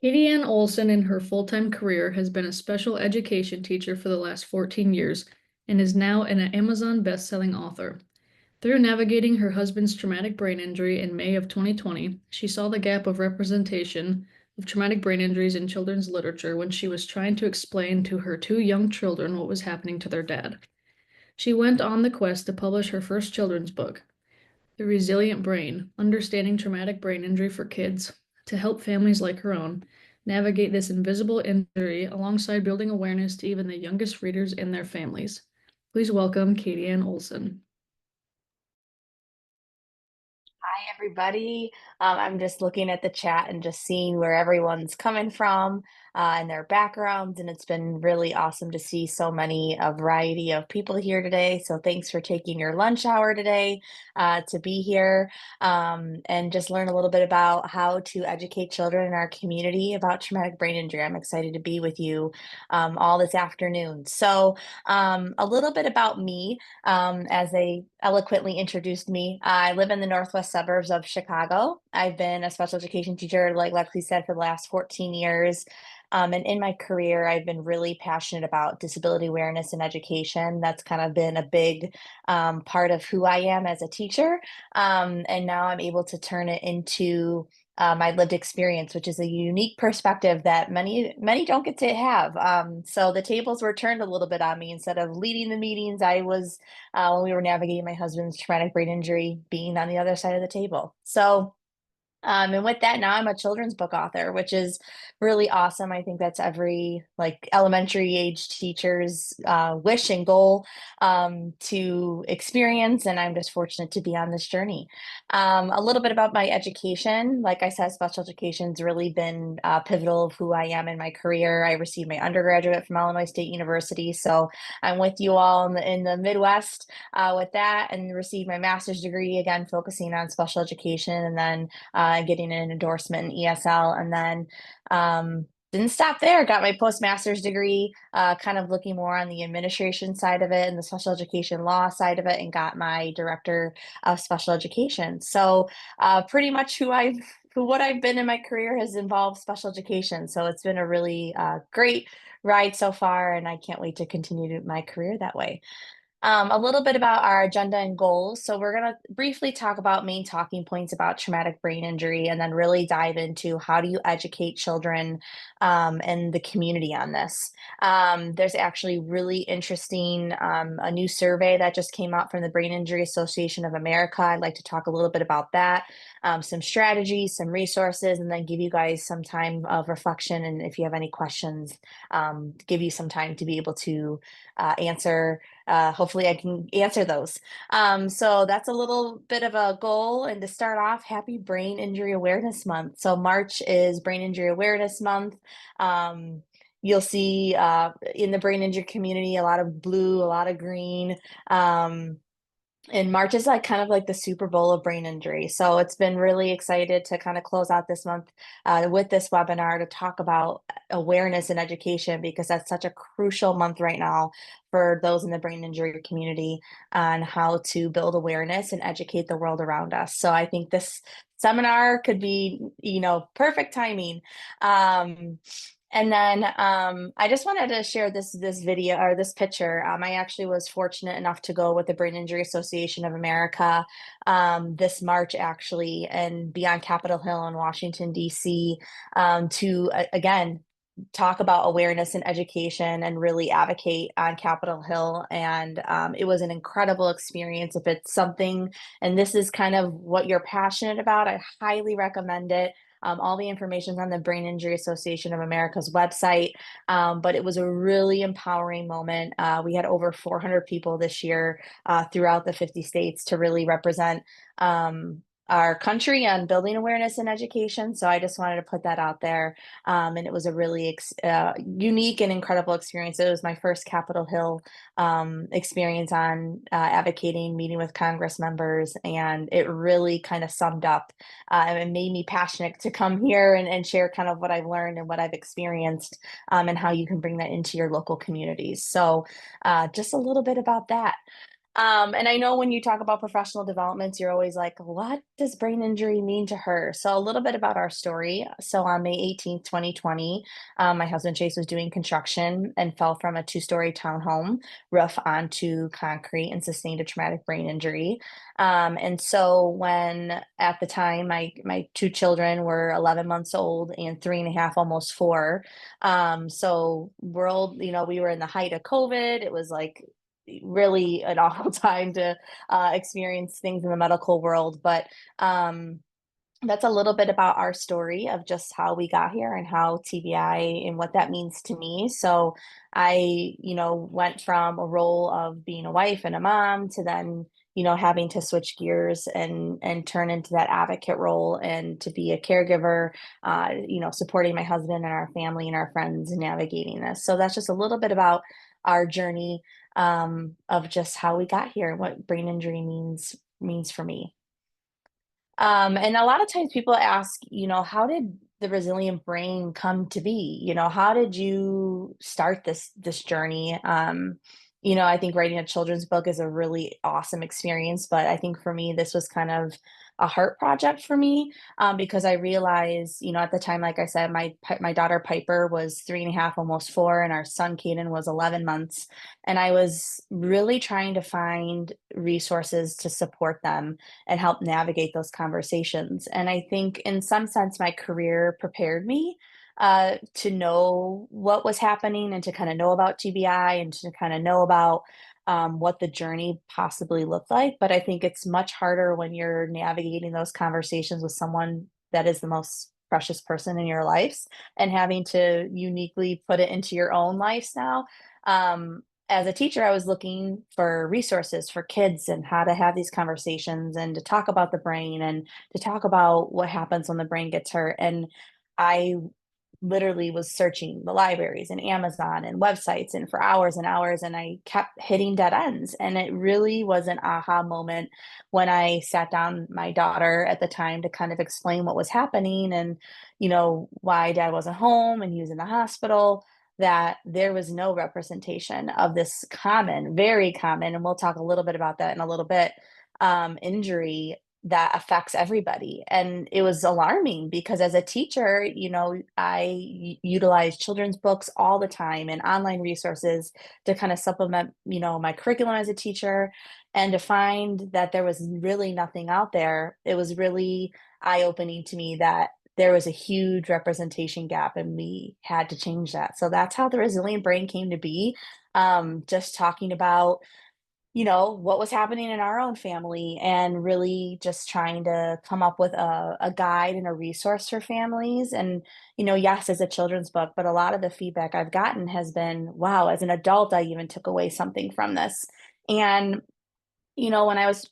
Katie Ann Olson in her full-time career has been a special education teacher for the last 14 years and is now an Amazon best-selling author. Through navigating her husband's traumatic brain injury in May of 2020, she saw the gap of representation of traumatic brain injuries in children's literature when she was trying to explain to her two young children what was happening to their dad. She went on the quest to publish her first children's book, The Resilient Brain: Understanding Traumatic Brain Injury for Kids, to help families like her own navigate this invisible injury alongside building awareness to even the youngest readers and their families. Please welcome Katie Ann Olson. Hi, everybody. I'm just looking at the chat and just seeing where everyone's coming from and their backgrounds, and it's been really awesome to see so many a variety of people here today. So thanks for taking your lunch hour today to be here and just learn a little bit about how to educate children in our community about traumatic brain injury. I'm excited to be with you all this afternoon. So a little bit about me as they eloquently introduced me. I live in the northwest suburbs of Chicago. I've been a special education teacher, like Lexi said, for the last 14 years. And in my career, I've been really passionate about disability awareness and education. That's kind of been a big part of who I am as a teacher. And now I'm able to turn it into my lived experience, which is a unique perspective that many don't get to have. So the tables were turned a little bit on me. Instead of leading the meetings, I was when we were navigating my husband's traumatic brain injury, being on the other side of the table. So and with that, now I'm a children's book author, which is really awesome. I think that's every like elementary age teacher's wish and goal to experience. And I'm just fortunate to be on this journey. A little bit about my education. Like I said, special education's really been pivotal of who I am in my career. I received my undergraduate from Illinois State University. So I'm with you all in the Midwest with that, and received my master's degree, again, focusing on special education. And then getting an endorsement in ESL, and then didn't stop there. Got my postmaster's degree, kind of looking more on the administration side of it and the special education law side of it, and got my director of special education. So pretty much who what I've been in my career has involved special education. So it's been a really great ride so far, and I can't wait to continue my career that way. A little bit about our agenda and goals. So, we're going to briefly talk about main talking points about traumatic brain injury and then really dive into how do you educate children and the community on this. There's actually really interesting, a new survey that just came out from the Brain Injury Association of America. I'd like to talk a little bit about that, some strategies, some resources, and then give you guys some time of reflection. And if you have any questions, give you some time to be able to answer. Hopefully I can answer those. So that's a little bit of a goal. And to start off, happy Brain Injury Awareness Month. So March is Brain Injury Awareness Month. Um, you'll see in the brain injury community a lot of blue, a lot of green. And March is like kind of like the Super Bowl of brain injury. So it's been really excited to kind of close out this month with this webinar to talk about awareness and education, because that's such a crucial month right now for those in the brain injury community on how to build awareness and educate the world around us. So I think this seminar could be, perfect timing. And then I just wanted to share this video or this picture. I actually was fortunate enough to go with the Brain Injury Association of America this March, actually, and be on Capitol Hill in Washington, D.C. To again talk about awareness and education and really advocate on Capitol Hill. And it was an incredible experience. If it's something, and this is kind of what you're passionate about, I highly recommend it. All the information is on the Brain Injury Association of America's website, but it was a really empowering moment. We had over 400 people this year throughout the 50 states to really represent our country on building awareness and education. So I just wanted to put that out there. And it was a really unique and incredible experience. It was my first Capitol Hill experience on advocating, meeting with Congress members, and it really kind of summed up and made me passionate to come here and share kind of what I've learned and what I've experienced and how you can bring that into your local communities. So just a little bit about that. And I know when you talk about professional developments, you're always like, what does brain injury mean to her? So, a little bit about our story. So, on May 18th, 2020, my husband Chase was doing construction and fell from a two-story townhome roof onto concrete and sustained a traumatic brain injury. And so, when at the time my two children were 11 months old and 3.5, almost 4, so we were in the height of COVID. It was like really an awful time to experience things in the medical world. But that's a little bit about our story of just how we got here and how TBI and what that means to me. So went from a role of being a wife and a mom to then, having to switch gears and turn into that advocate role and to be a caregiver, supporting my husband and our family and our friends navigating this. So that's just a little bit about our journey of just how we got here and what brain injury means for me. And a lot of times people ask, how did the resilient brain come to be? How did you start this journey? I think writing a children's book is a really awesome experience, but I think for me, this was kind of a heart project for me because I realized, at the time, like I said, my daughter Piper was 3.5, almost 4, and our son Caden was 11 months, and I was really trying to find resources to support them and help navigate those conversations. And I think in some sense, my career prepared me to know what was happening and to kind of know about TBI and to kind of know about what the journey possibly looked like. But I think it's much harder when you're navigating those conversations with someone that is the most precious person in your lives and having to uniquely put it into your own life now. As a teacher, I was looking for resources for kids and how to have these conversations and to talk about the brain and to talk about what happens when the brain gets hurt. And I literally was searching the libraries and Amazon and websites and for hours and hours, and I kept hitting dead ends. And it really was an aha moment when I sat down my daughter at the time to kind of explain what was happening and, why dad wasn't home and he was in the hospital, that there was no representation of this common, very common, and we'll talk a little bit about that in a little bit, injury that affects everybody. And it was alarming because as a teacher, I utilize children's books all the time and online resources to kind of supplement, my curriculum as a teacher. And to find that there was really nothing out there, it was really eye opening to me that there was a huge representation gap and we had to change that. So that's how the resilient brain came to be. Just talking about what was happening in our own family and really just trying to come up with a guide and a resource for families. And, yes, as a children's book, but a lot of the feedback I've gotten has been, wow, as an adult, I even took away something from this. And, when I was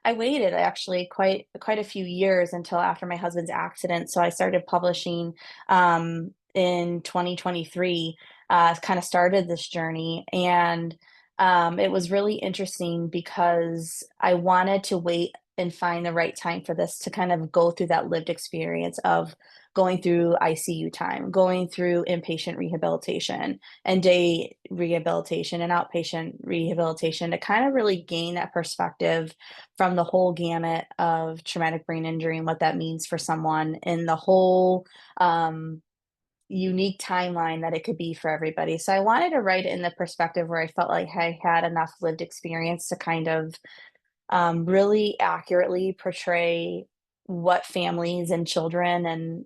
I waited actually quite a few years until after my husband's accident. So I started publishing in 2023, kind of started this journey. And it was really interesting because I wanted to wait and find the right time for this to kind of go through that lived experience of going through ICU time, going through inpatient rehabilitation and day rehabilitation and outpatient rehabilitation to kind of really gain that perspective from the whole gamut of traumatic brain injury and what that means for someone in the whole unique timeline that it could be for everybody. So I wanted to write it in the perspective where I felt like I had enough lived experience to kind of really accurately portray what families and children and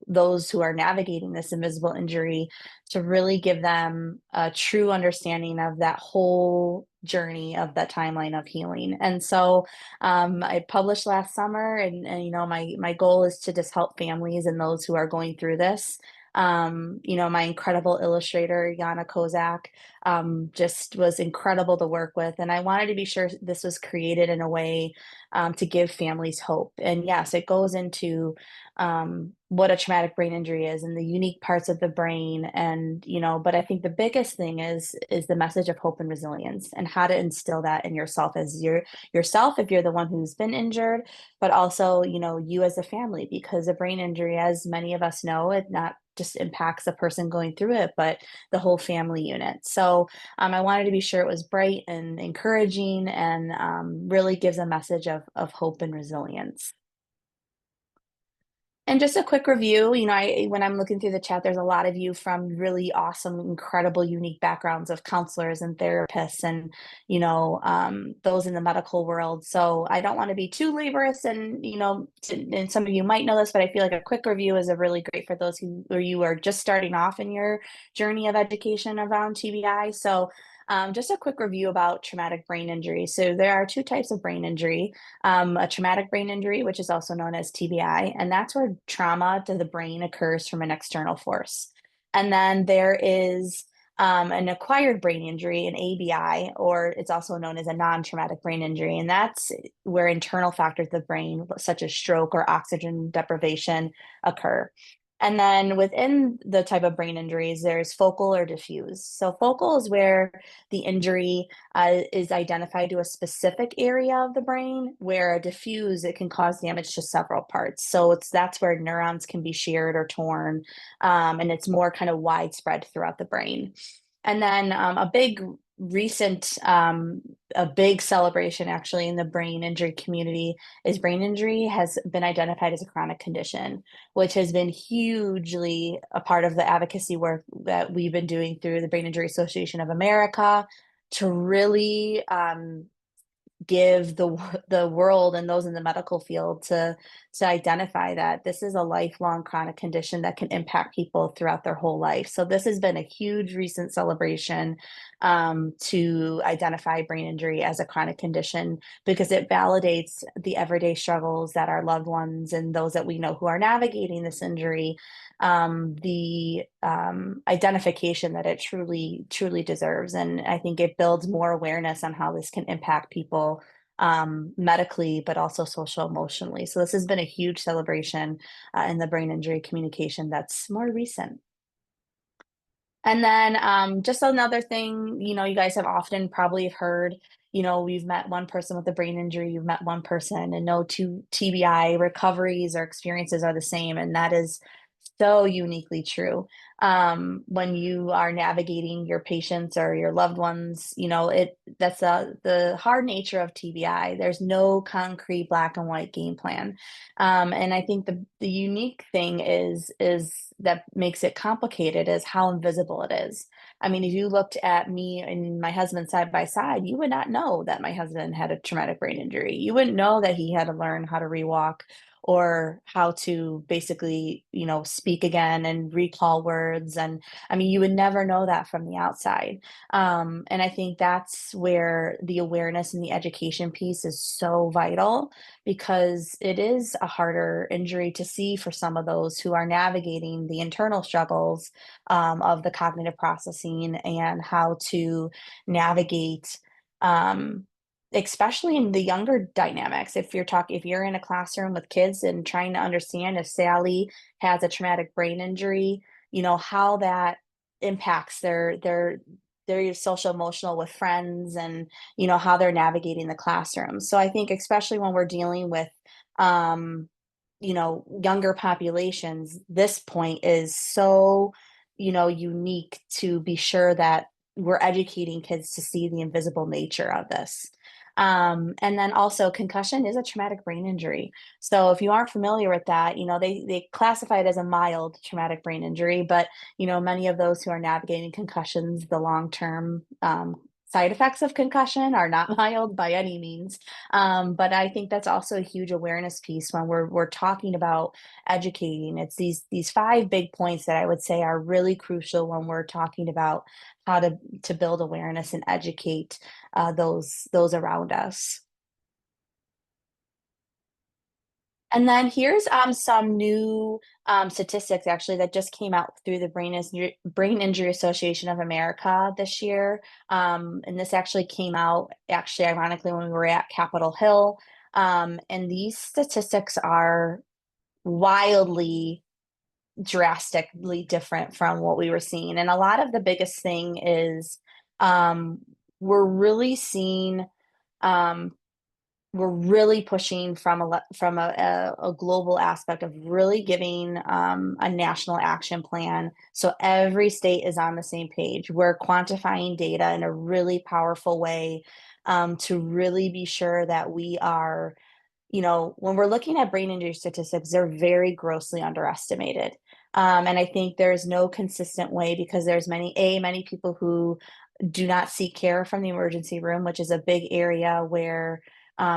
those who are navigating this invisible injury, to really give them a true understanding of that whole journey of that timeline of healing. And so I published last summer, and my goal is to just help families and those who are going through this. My incredible illustrator Yana Kozak just was incredible to work with. And I wanted to be sure this was created in a way to give families hope. And yes, it goes into what a traumatic brain injury is and the unique parts of the brain. And, but I think the biggest thing is the message of hope and resilience and how to instill that in yourself as yourself, if you're the one who's been injured, but also, you as a family, because a brain injury, as many of us know, it not just impacts the person going through it, but the whole family unit. So I wanted to be sure it was bright and encouraging and really gives a message of hope and resilience. And just a quick review, when I'm looking through the chat, there's a lot of you from really awesome, incredible, unique backgrounds of counselors and therapists and, those in the medical world. So I don't want to be too laborious and, and some of you might know this, but I feel like a quick review is a really great for those or you are just starting off in your journey of education around TBI. So just a quick review about traumatic brain injury. So there are two types of brain injury, a traumatic brain injury, which is also known as TBI, and that's where trauma to the brain occurs from an external force. And then there is an acquired brain injury, an ABI, or it's also known as a non-traumatic brain injury, and that's where internal factors of the brain, such as stroke or oxygen deprivation, occur. And then within the type of brain injuries, there's focal or diffuse. So focal is where the injury is identified to a specific area of the brain, where a diffuse, it can cause damage to several parts. So that's where neurons can be sheared or torn, and it's more kind of widespread throughout the brain. And then a big recent, a big celebration actually in the brain injury community is brain injury has been identified as a chronic condition, which has been hugely a part of the advocacy work that we've been doing through the Brain Injury Association of America to really give the world and those in the medical field to identify that this is a lifelong chronic condition that can impact people throughout their whole life. So this has been a huge recent celebration to identify brain injury as a chronic condition because it validates the everyday struggles that our loved ones and those that we know who are navigating this injury, the identification that it truly deserves. And I think it builds more awareness on how this can impact people medically, but also social emotionally. So this has been a huge celebration in the brain injury communication that's more recent. And then just another thing, you guys have often probably heard, we've met one person with a brain injury, you've met one person, and no two TBI recoveries or experiences are the same. And that is so uniquely true. When you are navigating your patients or your loved ones, that's the hard nature of TBI. There's no concrete black and white game plan. And I think the unique thing is that makes it complicated is how invisible it is. I mean, if you looked at me and my husband side by side, you would not know that my husband had a traumatic brain injury. You wouldn't know that he had to learn how to rewalk or how to basically, speak again and recall words. And I mean, you would never know that from the outside. And I think that's where the awareness and the education piece is so vital because it is a harder injury to see for some of those who are navigating the internal struggles of the cognitive processing and how to navigate especially in the younger dynamics. If you're in a classroom with kids and trying to understand if Sally has a traumatic brain injury, how that impacts their social emotional with friends and how they're navigating the classroom. So I think especially when we're dealing with younger populations, this point is so unique to be sure that we're educating kids to see the invisible nature of this. And then also concussion is a traumatic brain injury. So if you aren't familiar with that, they classify it as a mild traumatic brain injury, but many of those who are navigating concussions, the long-term side effects of concussion are not mild by any means. But I think that's also a huge awareness piece when we're talking about educating. It's these five big points that I would say are really crucial when we're talking about how to build awareness and educate those around us. And then here's some new statistics actually that just came out through the Brain Injury Association of America this year. And this actually came out ironically when we were at Capitol Hill. And these statistics are wildly drastically different from what we were seeing. And a lot of the biggest thing is we're really seeing um, we're really pushing from a global aspect of really giving a national action plan so every state is on the same page. We're quantifying data in a really powerful way to really be sure that we are, when we're looking at brain injury statistics, they're very grossly underestimated. And I think there's no consistent way because there's many people who do not seek care from the emergency room, which is a big area where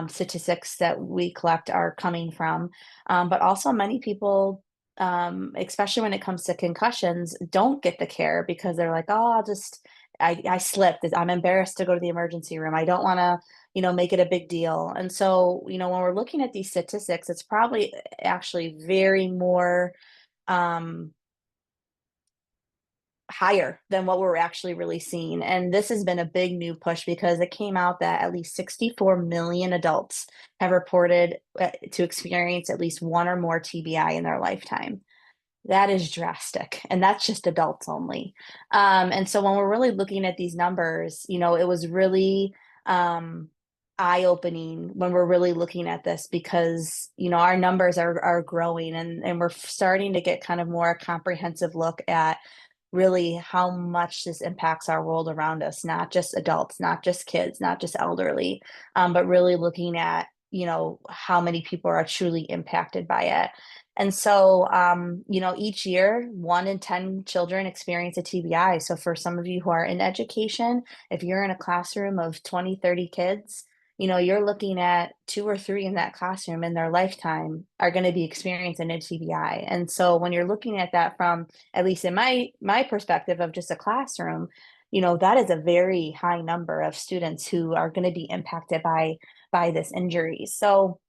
statistics that we collect are coming from. But also, many people, especially when it comes to concussions, don't get the care because they're like, oh, I slipped. I'm embarrassed to go to the emergency room. I don't want to, make it a big deal. And so, when we're looking at these statistics, it's probably actually very more um, higher than what we're actually really seeing. And this has been a big new push because it came out that at least 64 million adults have reported to experience at least one or more TBI in their lifetime. That is drastic. And that's just adults only. And so when we're really looking at these numbers, it was really eye-opening when we're really looking at this because, our numbers are growing and we're starting to get kind of more comprehensive look at really how much this impacts our world around us, not just adults, not just kids, not just elderly, but really looking at, how many people are truly impacted by it. And so, each year, 1 in 10 children experience a TBI. So, for some of you who are in education, if you're in a classroom of 20, 30 kids, you're looking at 2 or 3 in that classroom in their lifetime are going to be experiencing a TBI. And so, when you're looking at that from, at least in my perspective of just a classroom, that is a very high number of students who are going to be impacted by this injury. So,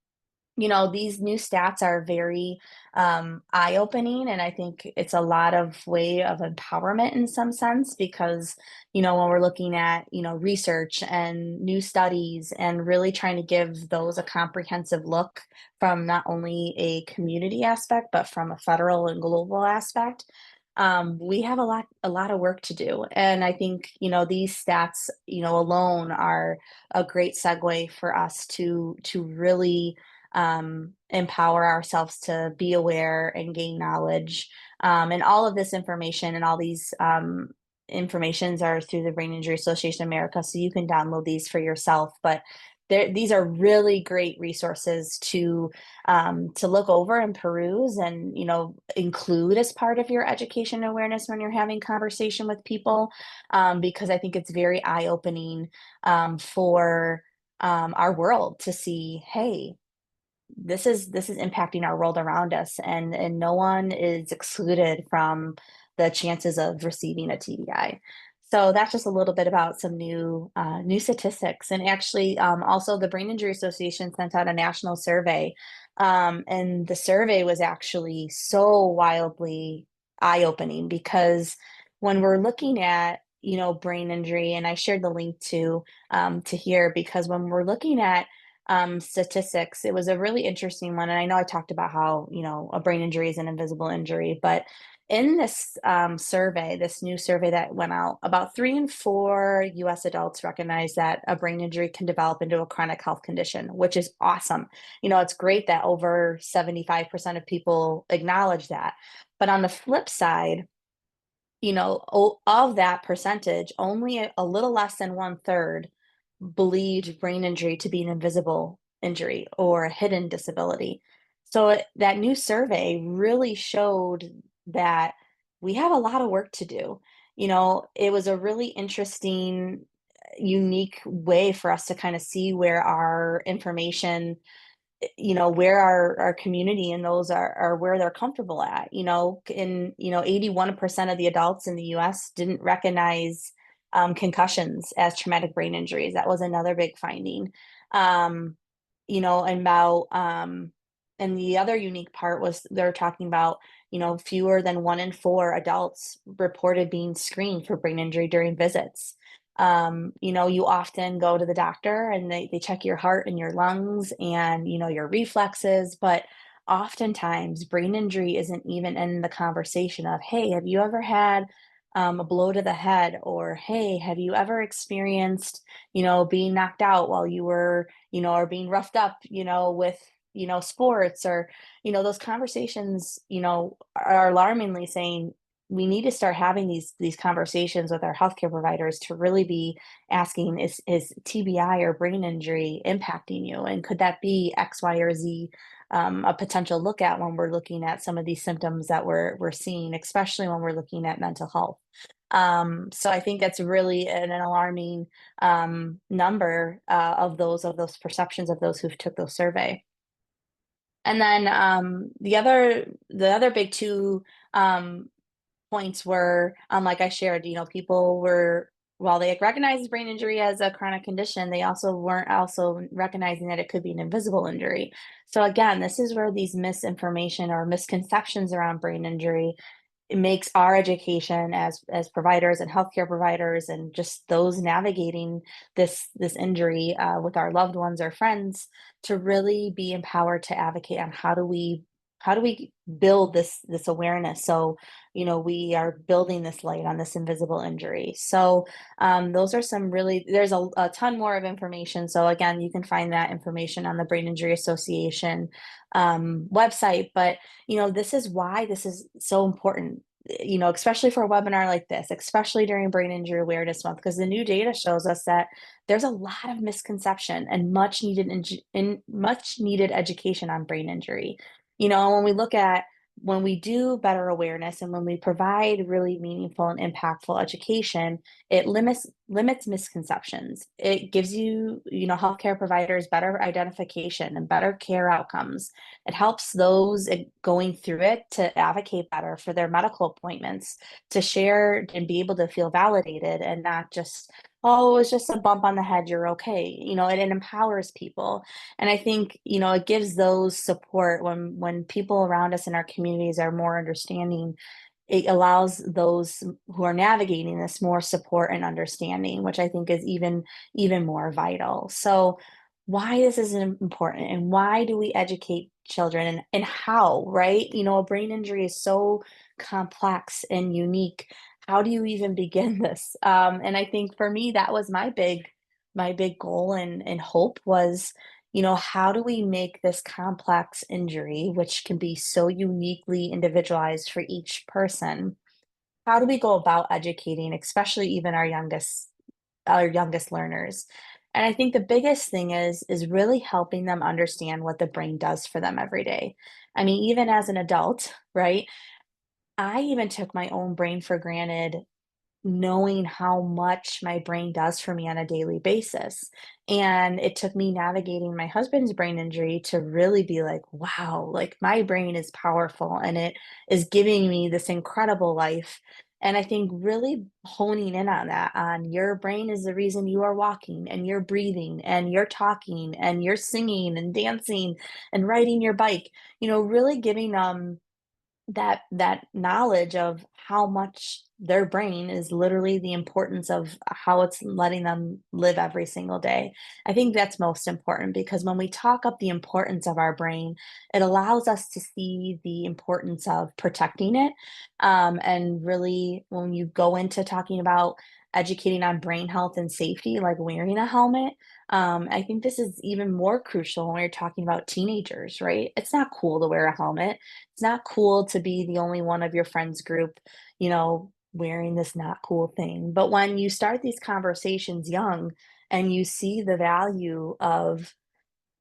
these new stats are very eye-opening, and I think it's a lot of way of empowerment in some sense because, when we're looking at, research and new studies and really trying to give those a comprehensive look from not only a community aspect, but from a federal and global aspect, we have a lot of work to do. And I think, these stats, alone are a great segue for us to really empower ourselves to be aware and gain knowledge. And all of this information and all these informations are through the Brain Injury Association of America, so you can download these for yourself. But these are really great resources to look over and peruse and include as part of your education awareness when you're having conversation with people, because I think it's very eye opening for our world to see, hey, this is impacting our world around us, and no one is excluded from the chances of receiving a TBI. So that's just a little bit about some new statistics. And actually, also the Brain Injury Association sent out a national survey, and the survey was actually so wildly eye-opening because when we're looking at brain injury, and I shared the link to here because when we're looking at statistics, it was a really interesting one. And I know I talked about how, a brain injury is an invisible injury, but in this survey, this new survey that went out, about 3 in 4 US adults recognize that a brain injury can develop into a chronic health condition, which is awesome. It's great that over 75% of people acknowledge that. But on the flip side, of that percentage, only a little less than 1/3 believed brain injury to be an invisible injury or a hidden disability. So that new survey really showed that we have a lot of work to do. It was a really interesting, unique way for us to kind of see where our information, where our community and those are where they're comfortable at. In 81% of the adults in the US didn't recognize concussions as traumatic brain injuries. That was another big finding. um, and about and the other unique part was they're talking about, fewer than 1 in 4 adults reported being screened for brain injury during visits. You often go to the doctor and they check your heart and your lungs and, your reflexes, but oftentimes brain injury isn't even in the conversation of, hey, have you ever had a blow to the head, or hey, have you ever experienced, being knocked out while you were, or being roughed up, with, sports, or, those conversations, are alarmingly saying we need to start having these conversations with our healthcare providers to really be asking, is TBI or brain injury impacting you? And could that be X, Y, or Z, a potential look at when we're looking at some of these symptoms that we're seeing, especially when we're looking at mental health. So I think that's really an alarming number of those perceptions of those who took those survey. And then the other big two um, points were, like I shared, people were, while they recognized brain injury as a chronic condition, they also weren't also recognizing that it could be an invisible injury. So again, this is where these misinformation or misconceptions around brain injury, it makes our education as providers and healthcare providers and just those navigating this injury with our loved ones or friends to really be empowered to advocate on how do we build this awareness, so we are building this light on this invisible injury. So those are some really, there's a ton more of information, so again, you can find that information on the Brain Injury Association website. But this is why this is so important, especially for a webinar like this, especially during Brain Injury Awareness Month, because the new data shows us that there's a lot of misconception and much needed education on brain injury. When we look at, when we do better awareness and when we provide really meaningful and impactful education, it limits misconceptions. It gives healthcare providers better identification and better care outcomes. It helps those going through it to advocate better for their medical appointments, to share and be able to feel validated and not just, oh, it was just a bump on the head, you're okay. It empowers people. And I think, it gives those support when people around us in our communities are more understanding. It allows those who are navigating this more support and understanding, which I think is even more vital. So why this is important and why do we educate children, and how, right? A brain injury is so complex and unique. How do you even begin this? And I think for me, that was my big goal and hope was, how do we make this complex injury, which can be so uniquely individualized for each person? How do we go about educating, especially even our youngest learners? And I think the biggest thing is really helping them understand what the brain does for them every day. I mean, even as an adult, right? I even took my own brain for granted, knowing how much my brain does for me on a daily basis. And it took me navigating my husband's brain injury to really be like, wow, like my brain is powerful and it is giving me this incredible life. And I think really honing in on that, on your brain is the reason you are walking and you're breathing and you're talking and you're singing and dancing and riding your bike, really giving that knowledge of how much their brain is literally the importance of how it's letting them live every single day. I think that's most important because when we talk up the importance of our brain, it allows us to see the importance of protecting it. And really, when you go into talking about educating on brain health and safety, like wearing a helmet, I think this is even more crucial when we're talking about teenagers, right? It's not cool to wear a helmet. It's not cool to be the only one of your friends group, wearing this not cool thing. But when you start these conversations young and you see the value of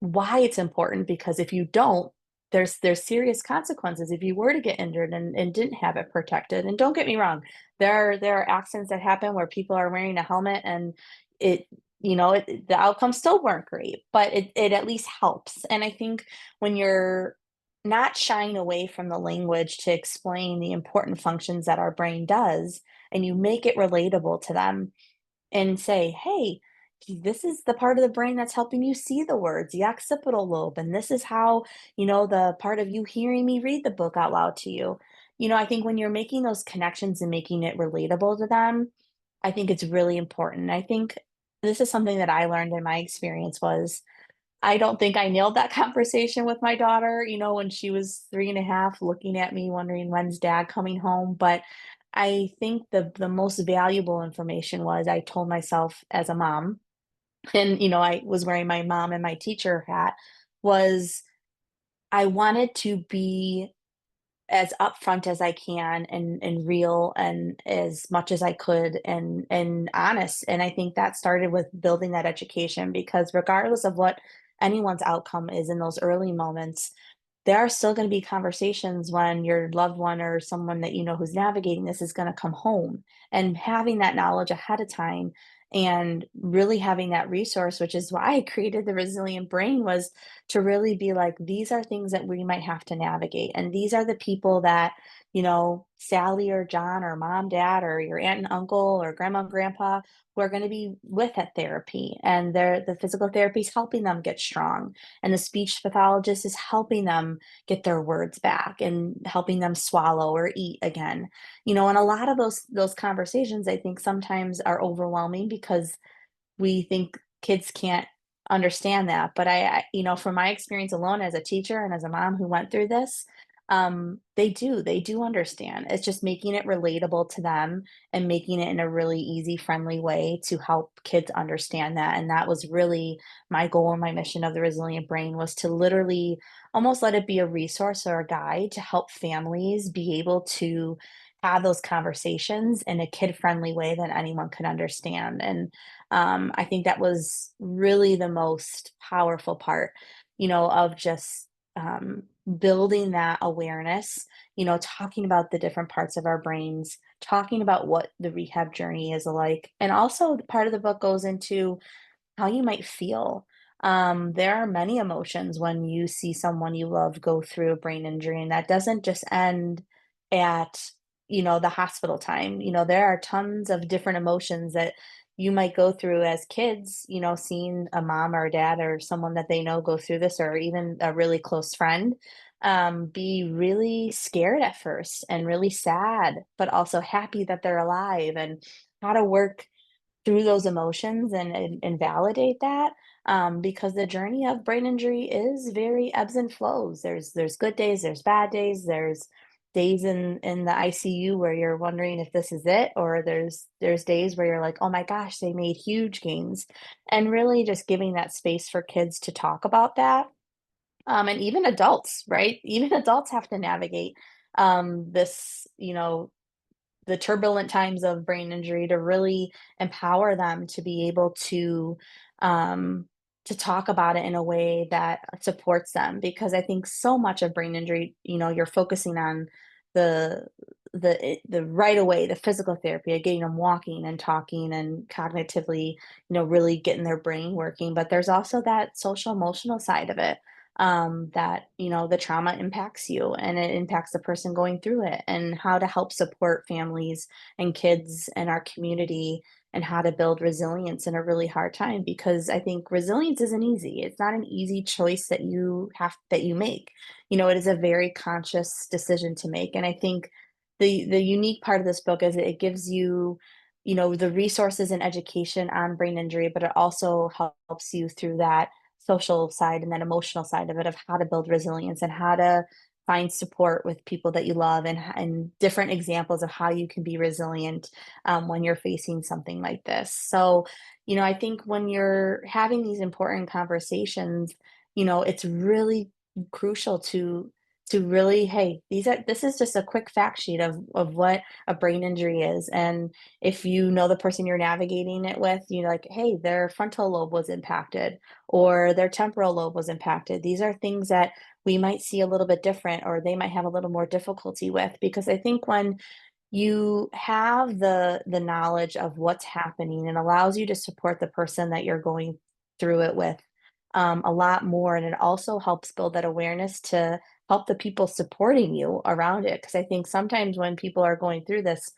why it's important, because if you don't, there's serious consequences if you were to get injured and didn't have it protected. And don't get me wrong, there are accidents that happen where people are wearing a helmet and it the outcomes still weren't great, but it at least helps. And I think when you're not shying away from the language to explain the important functions that our brain does, and you make it relatable to them and say, hey, this is the part of the brain that's helping you see the words, the occipital lobe, and this is how, the part of you hearing me read the book out loud to you. I think when you're making those connections and making it relatable to them, I think it's really important. I think this is something that I learned in my experience was I don't think I nailed that conversation with my daughter, when she was 3.5, looking at me, wondering when's dad coming home. But I think the most valuable information was I told myself as a mom, and I was wearing my mom and my teacher hat, was I wanted to be as upfront as I can and real and as much as I could and honest. And I think that started with building that education because regardless of what anyone's outcome is in those early moments, there are still going to be conversations when your loved one or someone that you know who's navigating this is going to come home, and having that knowledge ahead of time and really having that resource, which is why I created the resilient brain, was to really be like, these are things that we might have to navigate, and these are the people that Sally or John or mom, dad, or your aunt and uncle or grandma and grandpa, who are going to be with at therapy, and the physical therapy is helping them get strong, and the speech pathologist is helping them get their words back and helping them swallow or eat again. And a lot of those conversations I think sometimes are overwhelming because we think kids can't understand that. But from my experience alone as a teacher and as a mom who went through this, they do understand. It's just making it relatable to them and making it in a really easy, friendly way to help kids understand that. And that was really my goal and my mission of the Resilient Brain, was to literally almost let it be a resource or a guide to help families be able to have those conversations in a kid friendly way that anyone could understand. And I think that was really the most powerful part, of just building that awareness, talking about the different parts of our brains, talking about what the rehab journey is like. And also, part of the book goes into how you might feel. There are many emotions when you see someone you love go through a brain injury, and that doesn't just end at, the hospital time. There are tons of different emotions that you might go through as kids, seeing a mom or a dad or someone that they know go through this, or even a really close friend, be really scared at first and really sad, but also happy that they're alive, and how to work through those emotions and validate that, because the journey of brain injury is very ebbs and flows. There's good days, there's bad days, there's days in the ICU where you're wondering if this is it, or there's days where you're like, oh my gosh, they made huge gains. And really just giving that space for kids to talk about that, and even adults, right? Even adults have to navigate this, the turbulent times of brain injury, to really empower them to be able um, to talk about it in a way that supports them. Because I think so much of brain injury, you're focusing on the the right away, the physical therapy of getting them walking and talking and cognitively, really getting their brain working. But there's also that social emotional side of it, that the trauma impacts you and it impacts the person going through it, and how to help support families and kids in our community, and how to build resilience in a really hard time, because I think resilience isn't easy. It's not an easy choice that you make. It is a very conscious decision to make. And I think the unique part of this book is it gives you, the resources and education on brain injury, but it also helps you through that social side and that emotional side of it, of how to build resilience and how to find support with people that you love, and different examples of how you can be resilient, when you're facing something like this. So, I think when you're having these important conversations, it's really crucial to really, hey, this is just a quick fact sheet of what a brain injury is. And if you know the person you're navigating it with, like, hey, their frontal lobe was impacted or their temporal lobe was impacted. These are things that we might see a little bit different, or they might have a little more difficulty with. Because I think when you have the knowledge of what's happening, and allows you to support the person that you're going through it with, a lot more. And it also helps build that awareness to help the people supporting you around it. Because I think sometimes when people are going through this,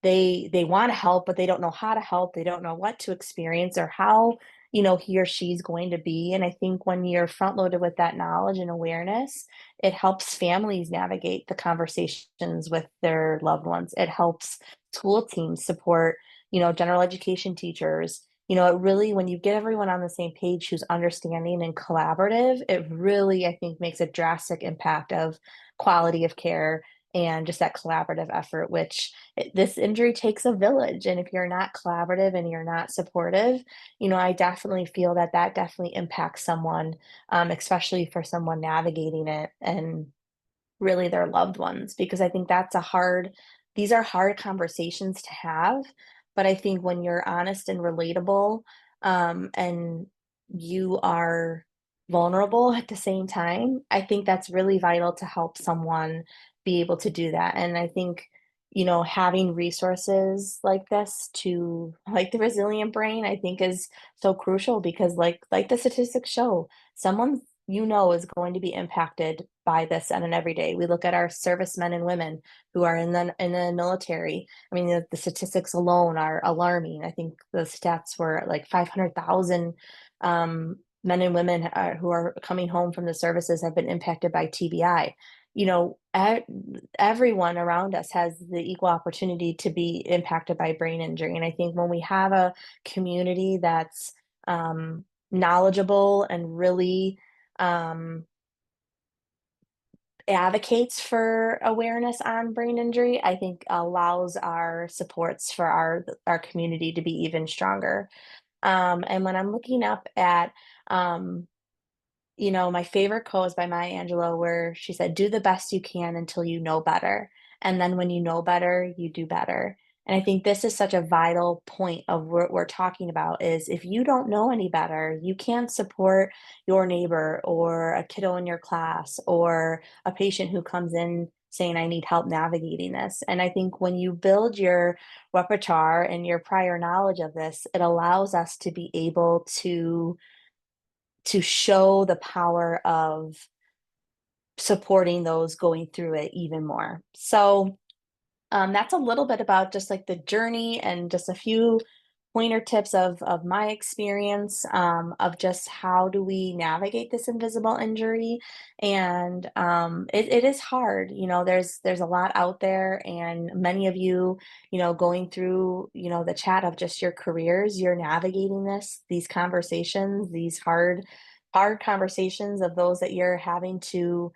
they want to help, but they don't know how to help. They don't know what to experience or how, he or she's going to be. And I think when you're front loaded with that knowledge and awareness, it helps families navigate the conversations with their loved ones. It helps school teams support, general education teachers. It really, when you get everyone on the same page who's understanding and collaborative, it really, I think, makes a drastic impact of quality of care and just that collaborative effort, which this injury takes a village. And if you're not collaborative and you're not supportive, I definitely feel that that definitely impacts someone, especially for someone navigating it and really their loved ones, because I think these are hard conversations to have. But I think when you're honest and relatable, and you are vulnerable at the same time, I think that's really vital to help someone be able to do that. And I think, having resources like this to like the resilient brain, I think is so crucial because like the statistics show, someone is going to be impacted by this on an everyday. We look at our servicemen and women who are in the military. I mean, the statistics alone are alarming. I think the stats were like 500,000 men and women who are coming home from the services have been impacted by TBI. You know, e- Everyone around us has the equal opportunity to be impacted by brain injury. And I think when we have a community that's knowledgeable and really um, advocates for awareness on brain injury, I think allows our supports for our community to be even stronger. And when I'm looking up at um, my favorite quote is by Maya Angelou, where she said, "Do the best you can until you know better. And then when you know better, you do better." And I think this is such a vital point of what we're talking about is if you don't know any better, you can't support your neighbor or a kiddo in your class or a patient who comes in saying, "I need help navigating this." And I think when you build your repertoire and your prior knowledge of this, it allows us to be able to show the power of supporting those going through it even more. So that's a little bit about just like the journey and just a few pointer tips of my experience, of just how do we navigate this invisible injury. And it is hard. There's a lot out there, and many of you, going through the chat of just your careers, you're navigating these conversations, these hard conversations of those that you're having to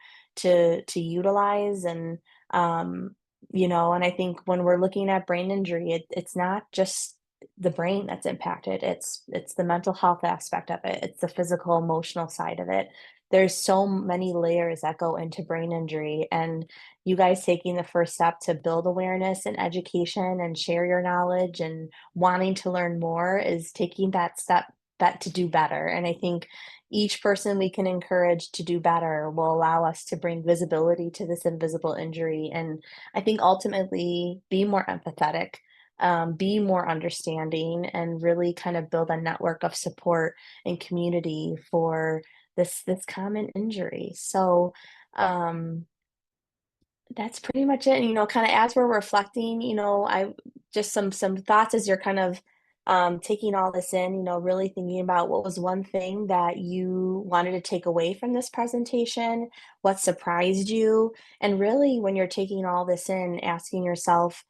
utilize. And I think when we're looking at brain injury, it's not just the brain that's impacted. It's the mental health aspect of it. It's the physical, emotional side of it. There's so many layers that go into brain injury, and you guys taking the first step to build awareness and education and share your knowledge and wanting to learn more is taking that step that to do better. And I think each person we can encourage to do better will allow us to bring visibility to this invisible injury, and I think ultimately be more empathetic, be more understanding, and really kind of build a network of support and community for this common injury. So um, that's pretty much it. And, kind of as we're reflecting, I just some thoughts as you're kind of taking all this in, really thinking about what was one thing that you wanted to take away from this presentation, what surprised you, and really when you're taking all this in, asking yourself,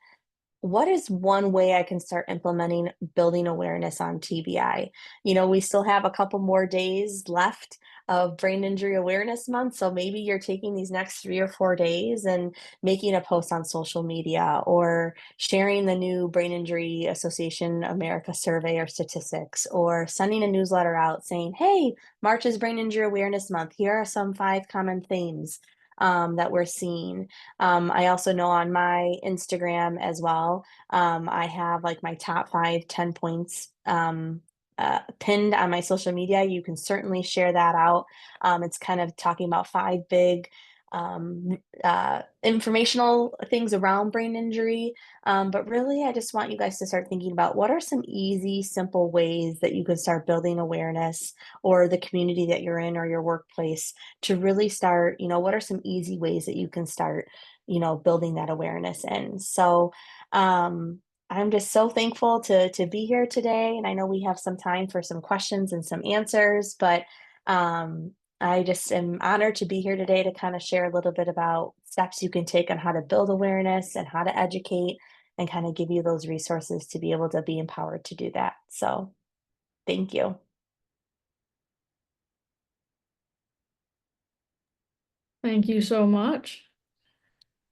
what is one way I can start implementing building awareness on TBI? We still have a couple more days left of Brain Injury Awareness Month. So maybe you're taking these next 3 or 4 days and making a post on social media or sharing the new Brain Injury Association America survey or statistics, or sending a newsletter out saying, "Hey, March is Brain Injury Awareness Month. Here are some 5 common themes that we're seeing." I also know on my Instagram as well, I have like my top 5, 10 points pinned on my social media. You can certainly share that out. It's kind of talking about 5 big informational things around brain injury. But really, I just want you guys to start thinking about what are some easy, simple ways that you can start building awareness, or the community that you're in or your workplace, to really start, what are some easy ways that you can start, building that awareness in. So, I'm just so thankful to be here today, and I know we have some time for some questions and some answers, but um, I just am honored to be here today to kind of share a little bit about steps you can take on how to build awareness and how to educate, and kind of give you those resources to be able to be empowered to do that. So, thank you. Thank you so much.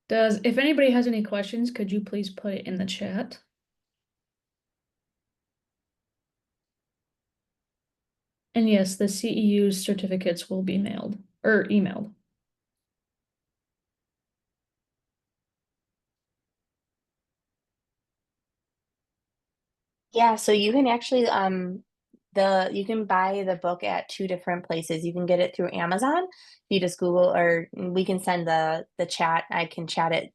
If anybody has any questions, could you please put it in the chat? And yes, the CEU's certificates will be mailed or emailed. Yeah, so you can actually you can buy the book at two different places. You can get it through Amazon. You just Google, or we can send the chat. I can chat it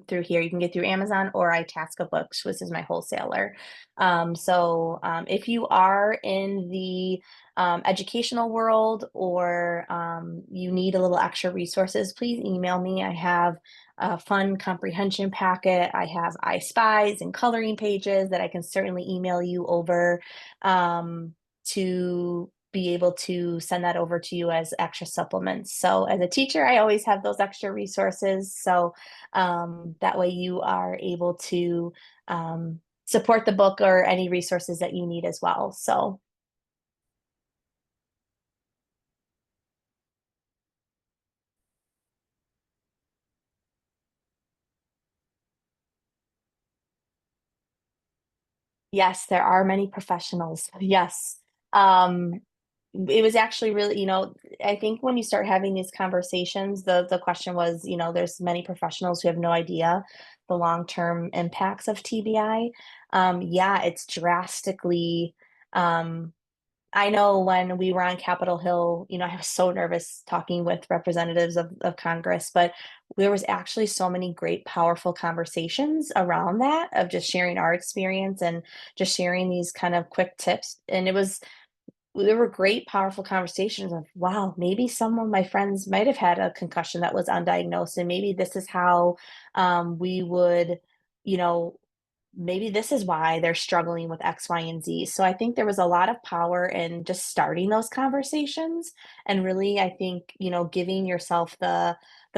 through here. You can get through Amazon or Itasca Books, which is my wholesaler. If you are in the educational world, or you need a little extra resources, please email me. I have a fun comprehension packet. I have I Spies and coloring pages that I can certainly email you over to be able to send that over to you as extra supplements. So as a teacher, I always have those extra resources. So that way you are able to support the book or any resources that you need as well. So yes, there are many professionals. Yes. Um, it was actually really, I think when you start having these conversations, the question was, there's many professionals who have no idea the long-term impacts of TBI. Yeah, it's drastically I know when we were on Capitol Hill, I was so nervous talking with representatives of Congress, but there was actually so many great, powerful conversations around that, of just sharing our experience and just sharing these kind of quick tips. And there were great, powerful conversations of, wow, maybe some of my friends might have had a concussion that was undiagnosed, and maybe this is how we would, you know, maybe this is why they're struggling with X, Y, and Z. So I think there was a lot of power in just starting those conversations, and really, I think, giving yourself the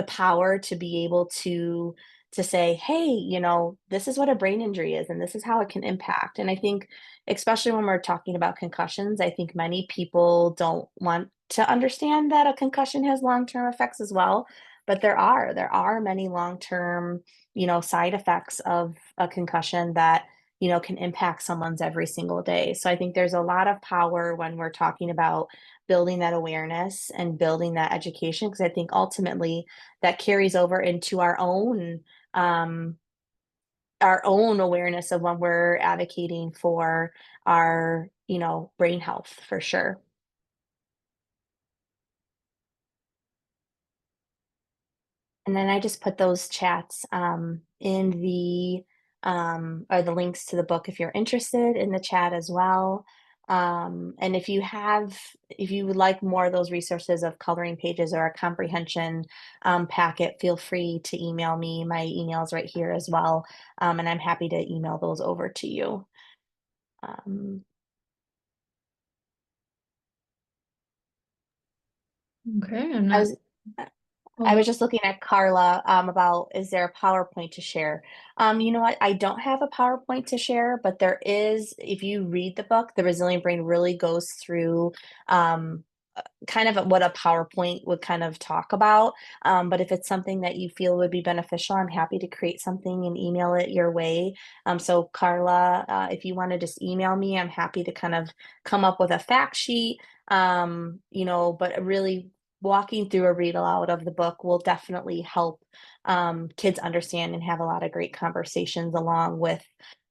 power to be able to say, hey, this is what a brain injury is and this is how it can impact. And I think especially when we're talking about concussions, I think many people don't want to understand that a concussion has long-term effects as well. But there are many long-term, side effects of a concussion that, can impact someone's every single day. So I think there's a lot of power when we're talking about building that awareness and building that education, because I think ultimately that carries over into um, our own awareness of when we're advocating for our, brain health for sure. And then I just put those chats in or the links to the book if you're interested in the chat as well. And if you would like more of those resources of coloring pages or a comprehension packet, feel free to email me. My email is right here as well. And I'm happy to email those over to you. Um, Okay, I'm I not. was I Oh, was just looking at Carla about, is there a PowerPoint to share? You know what? I don't have a PowerPoint to share, but there is, if you read the book, The Resilient Brain really goes through um, kind of what a PowerPoint would kind of talk about. But if it's something that you feel would be beneficial, I'm happy to create something and email it your way. So Carla, if you want to just email me, I'm happy to kind of come up with a fact sheet. But really walking through a read aloud of the book will definitely help kids understand and have a lot of great conversations along with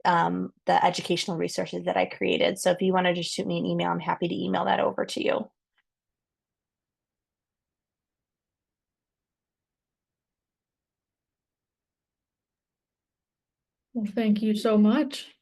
the educational resources that I created. So if you want to just shoot me an email, I'm happy to email that over to you. well, thank you so much.